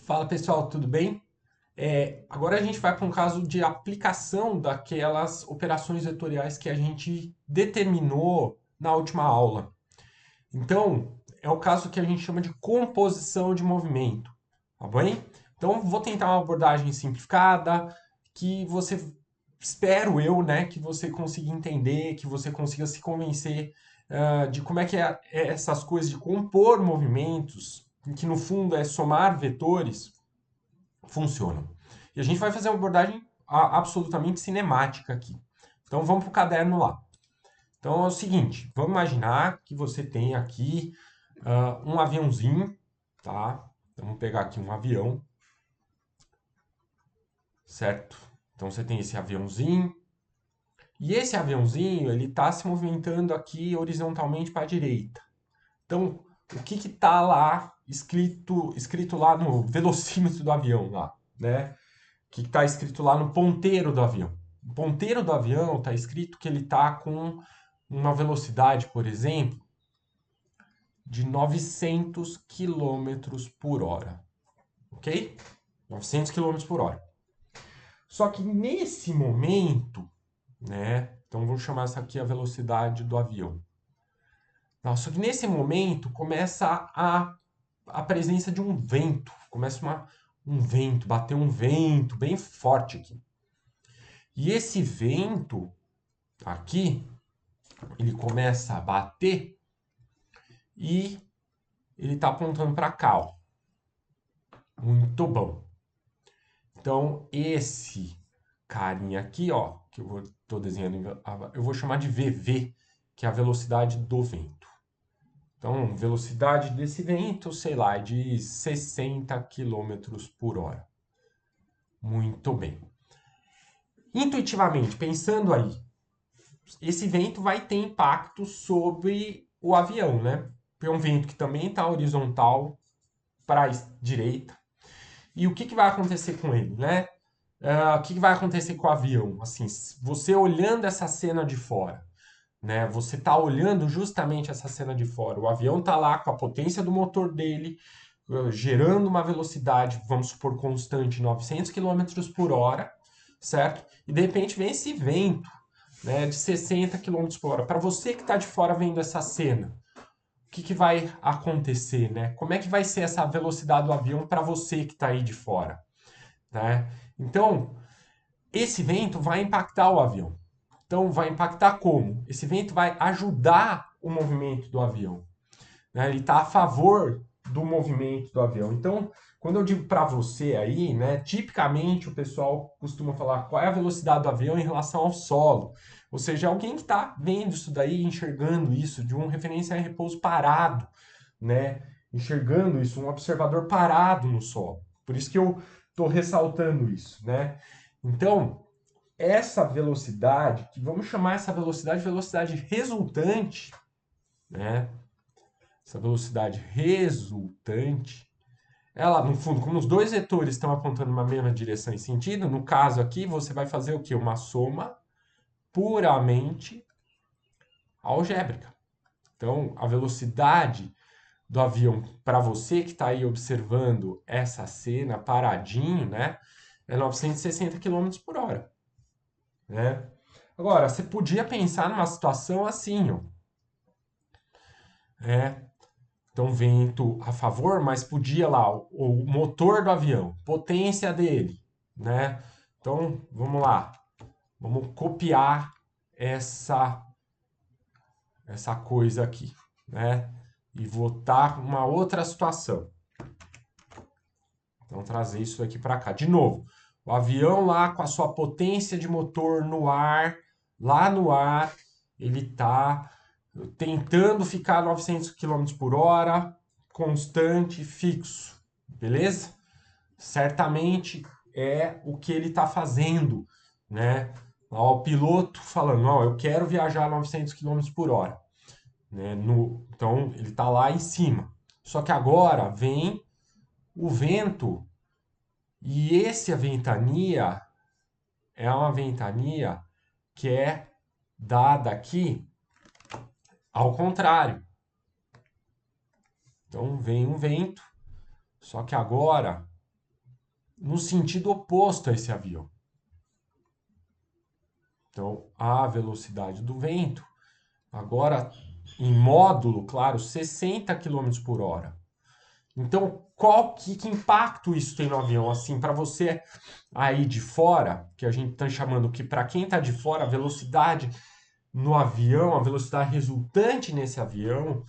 Fala pessoal, tudo bem? Agora a gente vai para um caso de aplicação daquelas operações vetoriais que a gente determinou na última aula. Então, é o caso que a gente chama de composição de movimento, tá bem? Então, vou tentar uma abordagem simplificada, que você, espero eu, né, que você consiga entender, que você consiga se convencer de como é que é essas coisas de compor movimentos, que no fundo é somar vetores, funcionam. E a gente vai fazer uma abordagem absolutamente cinemática aqui. Então vamos para o caderno lá. Então é o seguinte, vamos imaginar que você tem aqui um aviãozinho, tá? Então, vamos pegar aqui um avião, certo? Então você tem esse aviãozinho, e esse aviãozinho ele está se movimentando aqui horizontalmente para a direita. Então o que está lá escrito lá no velocímetro do avião lá, né? Que está escrito lá no ponteiro do avião. O ponteiro do avião está escrito que ele está com uma velocidade, por exemplo, de 900 quilômetros por hora. Ok? 900 quilômetros por hora. Só que nesse momento, né? Então vamos chamar essa aqui a velocidade do avião. Só que nesse momento começa a presença de um vento. Começa um vento, bater um vento bem forte aqui. E esse vento aqui, ele começa a bater e ele está apontando para cá, ó. Muito bom. Então, esse carinha aqui, ó, que eu estou desenhando, eu vou chamar de VV, que é a velocidade do vento. Então, velocidade desse vento, sei lá, é de 60 quilômetros por hora. Muito bem. Intuitivamente, pensando aí, esse vento vai ter impacto sobre o avião, né? É um vento que também está horizontal para a direita. E o que vai acontecer com ele, né? O que vai acontecer com o avião? Assim, você olhando essa cena de fora, né? Você está olhando justamente essa cena de fora. O avião está lá com a potência do motor dele, gerando uma velocidade, vamos supor, constante, 900 quilômetros por hora, certo? E de repente vem esse vento, né, de 60 quilômetros por hora. Para você que está de fora vendo essa cena, o que vai acontecer, né? Como é que vai ser essa velocidade do avião para você que está aí de fora, né? Então, esse vento vai impactar o avião. Então, vai impactar como? Esse vento vai ajudar o movimento do avião, né? Ele está a favor do movimento do avião. Então, quando eu digo para você aí, né, tipicamente o pessoal costuma falar qual é a velocidade do avião em relação ao solo. Ou seja, alguém que está vendo isso daí, enxergando isso, de um referência a repouso parado, né? Enxergando isso, um observador parado no solo. Por isso que eu estou ressaltando isso, né? Então, essa velocidade, que vamos chamar essa velocidade de velocidade resultante, né? Essa velocidade resultante, ela, no fundo, como os dois vetores estão apontando uma mesma direção e sentido, no caso aqui, você vai fazer o quê? Uma soma puramente algébrica. Então, a velocidade do avião para você que está aí observando essa cena paradinho, né? É 960 quilômetros por hora, né? Agora, você podia pensar numa situação assim, ó, né? Então, vento a favor, mas podia lá o motor do avião, potência dele, né? Então, vamos lá. Vamos copiar essa coisa aqui, né? E botar uma outra situação. Então, trazer isso aqui para cá. De novo, o avião lá com a sua potência de motor no ar, lá no ar, ele está tentando ficar a 900 km por hora, constante, fixo, beleza? Certamente é o que ele está fazendo, né? Ó, o piloto falando, ó, eu quero viajar a 900 km por hora, né? Então ele está lá em cima. Só que agora vem o vento e essa ventania é uma ventania que é dada aqui ao contrário. Então vem um vento, só que agora no sentido oposto a esse avião. Então, a velocidade do vento, agora em módulo, claro, 60 km por hora. Então, que impacto isso tem no avião? Assim, para você aí de fora, que a gente está chamando que para quem está de fora, a velocidade no avião, a velocidade resultante nesse avião,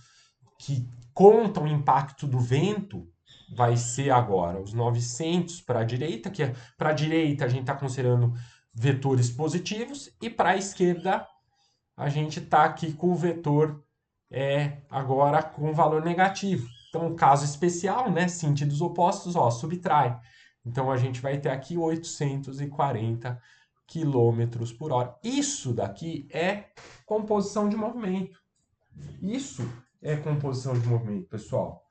que conta o impacto do vento, vai ser agora os 900 para a direita, que para a direita a gente está considerando vetores positivos, e para a esquerda a gente está aqui com o vetor agora com valor negativo. Então, caso especial, né, sentidos opostos, ó, subtrai. Então, a gente vai ter aqui 840 quilômetros por hora. Isso daqui é composição de movimento. Isso é composição de movimento, pessoal,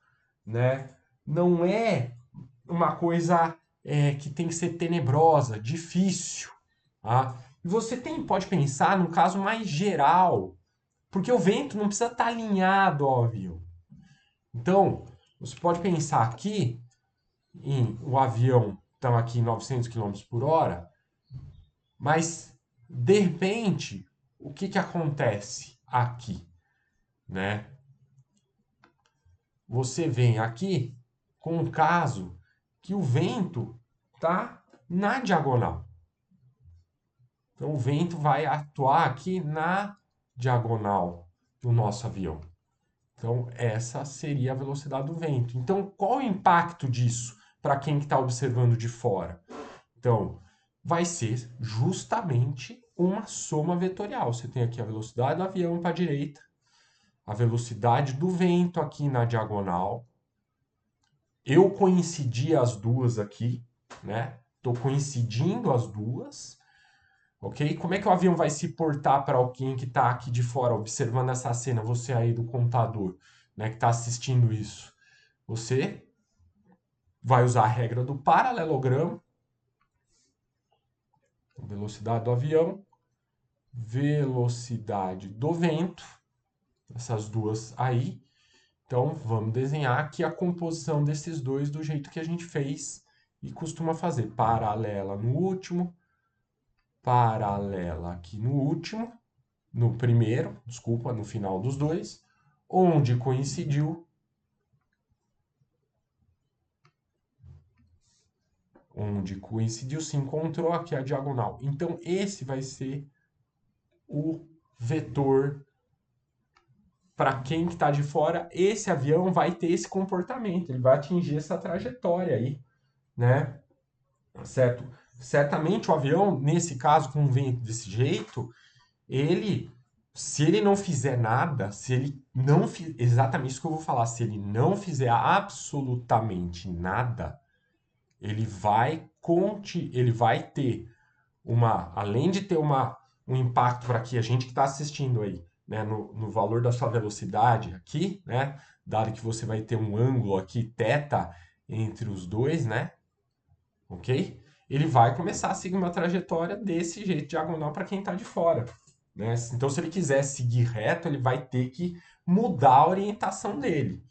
né? Não é uma coisa que tem que ser tenebrosa, difícil, tá? E você pode pensar num caso mais geral, porque o vento não precisa estar alinhado ao avião. Então, você pode pensar aqui em o avião está aqui em 900 km por hora, mas de repente, o que acontece aqui, né? Você vem aqui com um caso que o vento está na diagonal. Então, o vento vai atuar aqui na diagonal do nosso avião. Então, essa seria a velocidade do vento. Então, qual o impacto disso para quem está observando de fora? Então, vai ser justamente uma soma vetorial. Você tem aqui a velocidade do avião para a direita, a velocidade do vento aqui na diagonal. Eu coincidi as duas aqui, né? Estou coincidindo as duas, ok? Como é que o avião vai se portar para alguém que está aqui de fora observando essa cena? Você aí do computador, né, que está assistindo isso. Você vai usar a regra do paralelogramo. Velocidade do avião, velocidade do vento, essas duas aí. Então, vamos desenhar aqui a composição desses dois do jeito que a gente fez e costuma fazer. Paralela no último, paralela aqui no último, no primeiro, desculpa, no final dos dois, onde coincidiu, se encontrou aqui a diagonal. Então, esse vai ser o vetor para quem está de fora. Esse avião vai ter esse comportamento, ele vai atingir essa trajetória aí, né? Certo? Certamente o avião, nesse caso, com um vento desse jeito, se ele não fizer nada, se ele não exatamente isso que eu vou falar, se ele não fizer absolutamente nada, ele vai ter além de ter um impacto para aqui, a gente que está assistindo aí, né, no valor da sua velocidade aqui, né, dado que você vai ter um ângulo aqui, θ, entre os dois, né, ok? Ele vai começar a seguir uma trajetória desse jeito, diagonal para quem está de fora, né? Então, se ele quiser seguir reto, ele vai ter que mudar a orientação dele,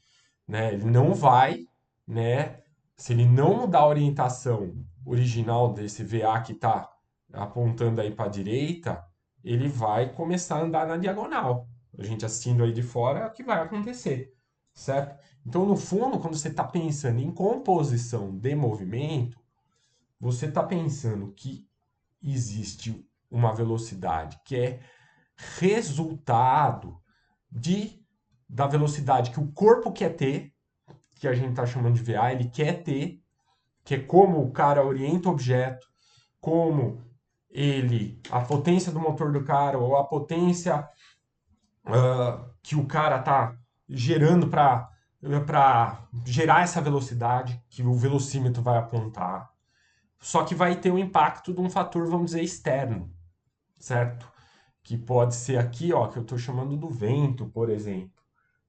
né? Ele não vai, né? Se ele não mudar a orientação original desse VA que está apontando aí para a direita, ele vai começar a andar na diagonal. A gente assistindo aí de fora é o que vai acontecer, certo? Então, no fundo, quando você está pensando em composição de movimento, você está pensando que existe uma velocidade que é resultado da velocidade que o corpo quer ter, que a gente está chamando de VA, ele quer ter, que é como o cara orienta o objeto, como a potência do motor do cara, ou a potência que o cara está gerando para gerar essa velocidade que o velocímetro vai apontar. Só que vai ter o impacto de um fator, vamos dizer, externo, certo? Que pode ser aqui, ó, que eu estou chamando do vento, por exemplo,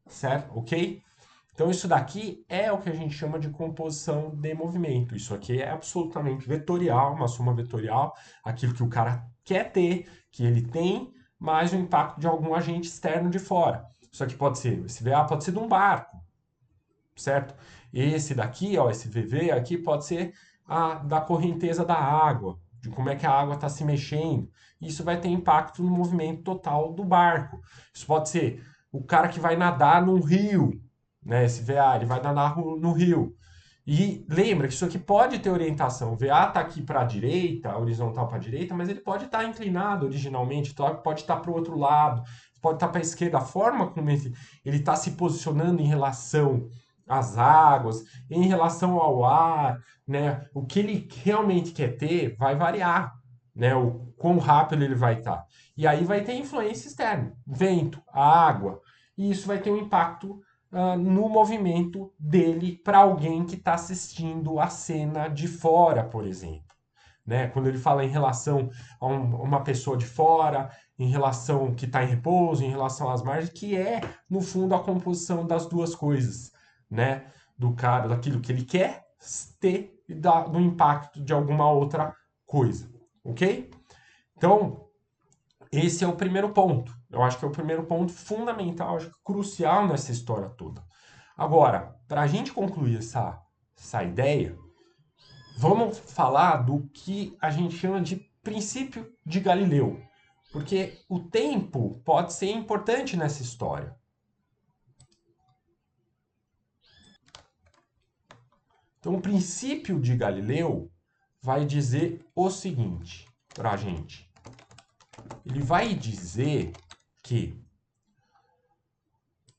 certo? Ok? Então, isso daqui é o que a gente chama de composição de movimento. Isso aqui é absolutamente vetorial, uma soma vetorial, aquilo que o cara quer ter, que ele tem, mais o impacto de algum agente externo de fora. Isso aqui pode ser, esse VA pode ser de um barco, certo? Esse daqui, ó, esse VV aqui pode ser da correnteza da água, de como é que a água está se mexendo. Isso vai ter impacto no movimento total do barco. Isso pode ser o cara que vai nadar num rio, né? Esse VA, ele vai nadar no rio. E lembra que isso aqui pode ter orientação. O VA está aqui para a direita, horizontal para a direita, mas ele pode estar inclinado originalmente, pode estar para o outro lado, pode estar para a esquerda. A forma como ele está se posicionando em relação às águas, em relação ao ar, né? O que ele realmente quer ter vai variar, né? O quão rápido ele vai estar. E aí vai ter influência externa, vento, a água, e isso vai ter um impacto no movimento dele para alguém que está assistindo a cena de fora, por exemplo. Né? Quando ele fala em relação a uma pessoa de fora, em relação que está em repouso, em relação às margens, que é, no fundo, a composição das duas coisas, né? Do cara, daquilo que ele quer ter e do impacto de alguma outra coisa, ok? Então, esse é o primeiro ponto. Eu acho que é o primeiro ponto fundamental, acho que crucial nessa história toda. Agora, para a gente concluir essa ideia, vamos falar do que a gente chama de princípio de Galileu. Porque o tempo pode ser importante nessa história. Então, o princípio de Galileu vai dizer o seguinte para a gente. Ele vai dizer que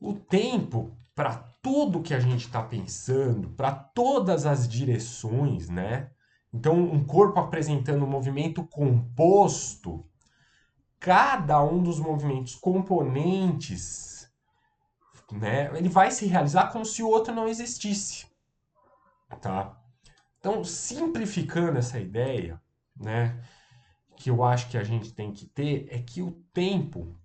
o tempo, para tudo que a gente está pensando, para todas as direções, né? Então, um corpo apresentando um movimento composto, cada um dos movimentos componentes, né? Ele vai se realizar como se o outro não existisse, tá? Então, simplificando essa ideia, né? Que eu acho que a gente tem que ter é que o tempo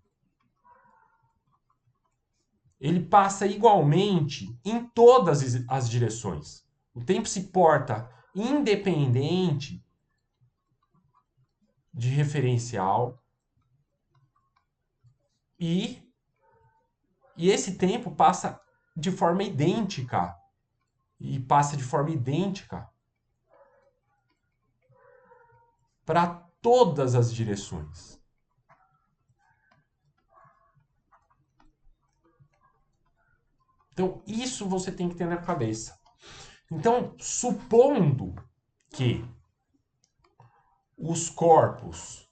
ele passa igualmente em todas as direções. O tempo se porta independente de referencial e, e esse tempo passa de forma idêntica para todas as direções. Então, isso você tem que ter na cabeça. Então, supondo que os corpos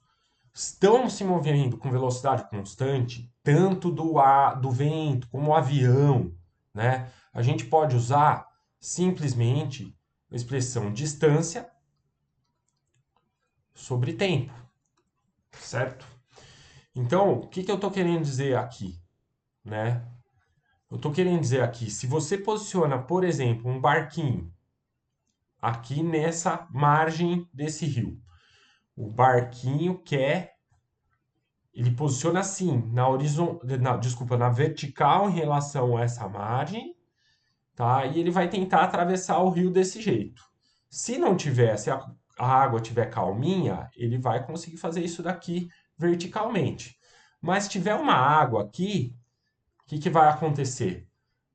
estão se movendo com velocidade constante, tanto do vento como o avião, né? A gente pode usar simplesmente a expressão distância sobre tempo, certo? Então, o que eu estou querendo dizer aqui, né? Eu estou querendo dizer aqui, se você posiciona, por exemplo, um barquinho aqui nessa margem desse rio, o barquinho ele posiciona assim, na vertical em relação a essa margem, tá? E ele vai tentar atravessar o rio desse jeito. Se não tiver, se a água tiver calminha, ele vai conseguir fazer isso daqui verticalmente. Mas se tiver uma água aqui, o que vai acontecer,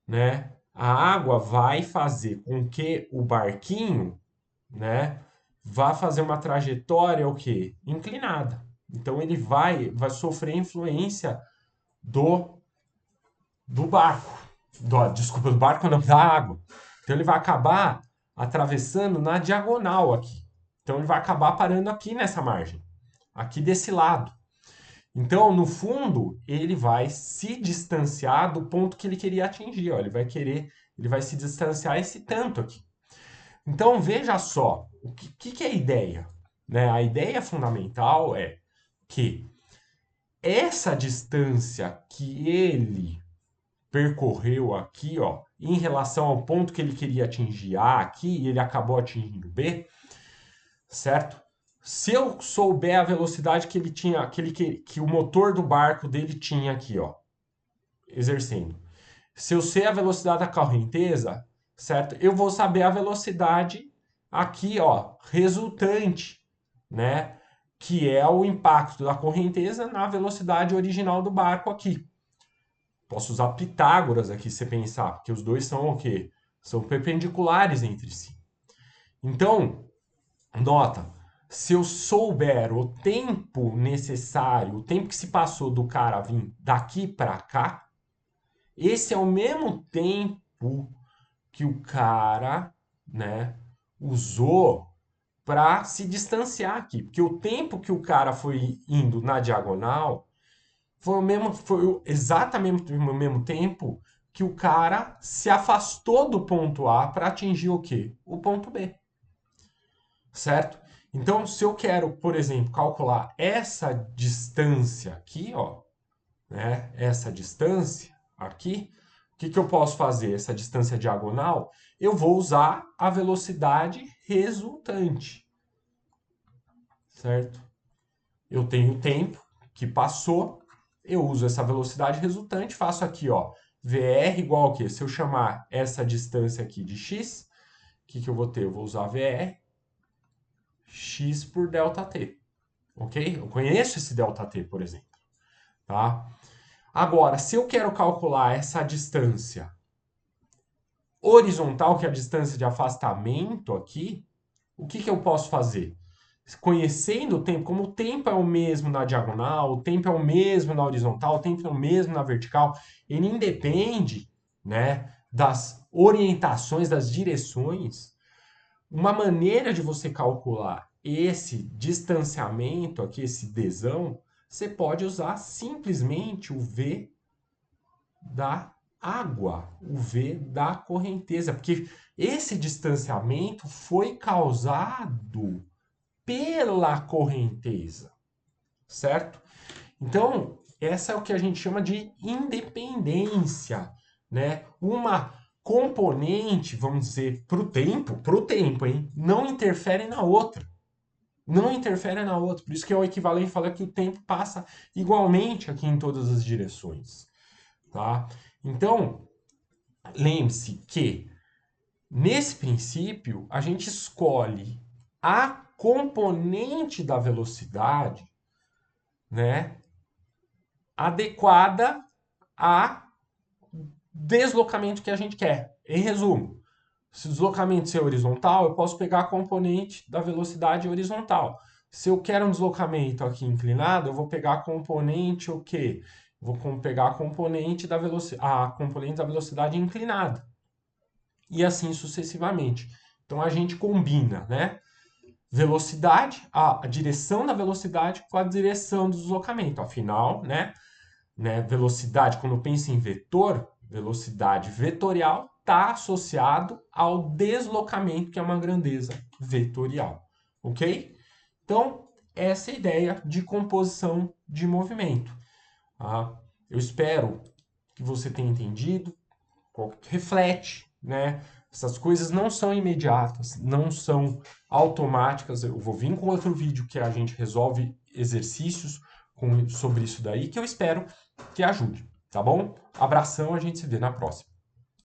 né? A água vai fazer com que o barquinho, né, vá fazer uma trajetória o quê? Inclinada. Então ele vai sofrer influência do, do barco. Desculpa, do barco não, da água. Então ele vai acabar atravessando na diagonal aqui. Então ele vai acabar parando aqui nessa margem, aqui desse lado. Então, no fundo, ele vai se distanciar do ponto que ele queria atingir. Ó. Ele vai se distanciar esse tanto aqui. Então, veja só, o que é a ideia? Né? A ideia fundamental é que essa distância que ele percorreu aqui, ó, em relação ao ponto que ele queria atingir A aqui, e ele acabou atingindo B, certo? Se eu souber a velocidade que ele tinha, que o motor do barco dele tinha aqui, ó, exercendo. Se eu sei a velocidade da correnteza, certo? Eu vou saber a velocidade aqui, ó, resultante, né? Que é o impacto da correnteza na velocidade original do barco aqui. Posso usar Pitágoras aqui, se você pensar, porque os dois são o quê? São perpendiculares entre si. Então, nota, se eu souber o tempo necessário, o tempo que se passou do cara vir daqui para cá, esse é o mesmo tempo que o cara, né, usou para se distanciar aqui. Porque o tempo que o cara foi indo na diagonal foi exatamente o mesmo tempo que o cara se afastou do ponto A para atingir o quê? O ponto B. Certo? Então, se eu quero, por exemplo, calcular essa distância aqui, ó, né? Essa distância aqui, o que eu posso fazer? Essa distância diagonal, eu vou usar a velocidade resultante, certo? Eu tenho o tempo que passou, eu uso essa velocidade resultante, faço aqui, ó, VR igual ao quê? Se eu chamar essa distância aqui de x, o que eu vou ter? Eu vou usar VR, x por ΔT, ok? Eu conheço esse ΔT, por exemplo, tá? Agora, se eu quero calcular essa distância horizontal, que é a distância de afastamento aqui, o que eu posso fazer? Conhecendo o tempo, como o tempo é o mesmo na diagonal, o tempo é o mesmo na horizontal, o tempo é o mesmo na vertical, ele independe, né, das orientações, das direções. Uma maneira de você calcular esse distanciamento aqui, esse Dzão, você pode usar simplesmente o V da água, o V da correnteza, porque esse distanciamento foi causado pela correnteza, certo? Então, essa é o que a gente chama de independência, né? Uma componente, vamos dizer, para o tempo, hein? Não interfere na outra. Não interfere na outra. Por isso que é o equivalente fala que o tempo passa igualmente aqui em todas as direções, tá? Então, lembre-se que nesse princípio a gente escolhe a componente da velocidade, né, adequada a deslocamento que a gente quer. Em resumo, se o deslocamento ser horizontal, eu posso pegar a componente da velocidade horizontal. Se eu quero um deslocamento aqui inclinado, eu vou pegar a componente o quê? Vou pegar a componente da velocidade inclinada. E assim sucessivamente. Então a gente combina, né? Velocidade, a direção da velocidade com a direção do deslocamento. Afinal, né? Velocidade, quando eu penso em vetor, velocidade vetorial está associado ao deslocamento, que é uma grandeza vetorial. Ok? Então, essa é a ideia de composição de movimento. Tá? Eu espero que você tenha entendido. Reflete, né? Essas coisas não são imediatas, não são automáticas. Eu vou vir com outro vídeo que a gente resolve exercícios sobre isso daí, que eu espero que ajude, tá bom? Abração, a gente se vê na próxima.